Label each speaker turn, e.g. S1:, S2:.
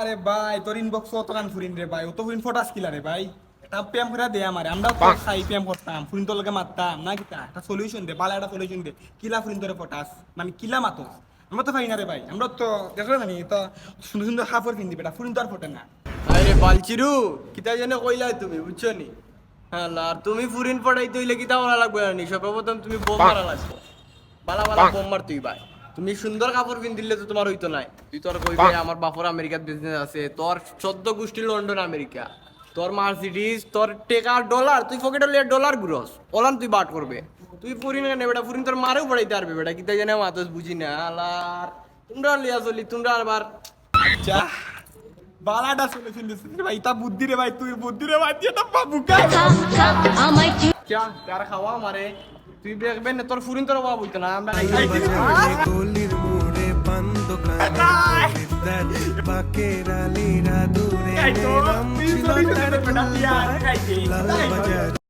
S1: আরে ভাই তোর ইনবক্স অত কান ফুরিন রে ভাই, অত ফুরিন ফটাস কিলা রে ভাই। একটা প্রেম করে দে আমারে, আমরা তো খাই প্রেম করতাম, ফুরিন তোর লগে মারতাম না কিতা, একটা সলিউশন দে, বালা একটা সলিউশন দে। কিলা ফুরিন তোরে ফটাস মানে কিলা মাতো, আমরা তো পাই না রে ভাই। আমরা তো দেখো না তো সুন্দর সুন্দর কাপড় কিনবি, বেটা ফুরিন তো আর ফটে না।
S2: আরে বালচিরু কিতা জানে কইলা তুমি বুঝছো নি? হ্যাঁ আর তুমি ফুরিন পড়াইতে হইলে কিতা করা লাগবে না, সর্বপ্রথম তুমি বোম মারা লাগবে, বালা বালা বোম মার তুই ভাই। তুমি সুন্দর কাপড় পিন দিলে তো তোমার হইতো নাই, তুই তোর কইবে আমার বাপর আমেরিকাত বিজনেস আছে, তোর 14 গোষ্ঠী লন্ডন আমেরিকা, তোর মার্সিডিজ, তোর টেকা ডলার, তুই পকেটে লিয়ে ডলার ঘুরস, ওলান তুই বাট করবে। তুই ফুরিন কেন বেটা, ফুরিন তোর মারেও পড়াইতে পারবে বেটা, কিতা জানে মাতস বুঝি না আলার। তোমরা লিয়া চলি তোমরা আবার
S1: আচ্ছা বালাটা সলিউশন দিছিস রে ভাই, তা বুদ্ধি রে ভাই, তুই বুদ্ধি রে ভাই, এটা বাবু কা
S2: চা তার খাওয়া মারে, তুই দেখবেন তোর ফুরিন তোর বাবা বলতো না আমরা
S3: গলির মোড়ে পান দোকানে বিদ্যার বাকেরা লীরা দূরে
S1: এই তো
S3: রাম
S1: তুই
S3: ছিল
S1: সলিউশন দে বেটা, তুই আর খাইতে
S3: লাল বাজার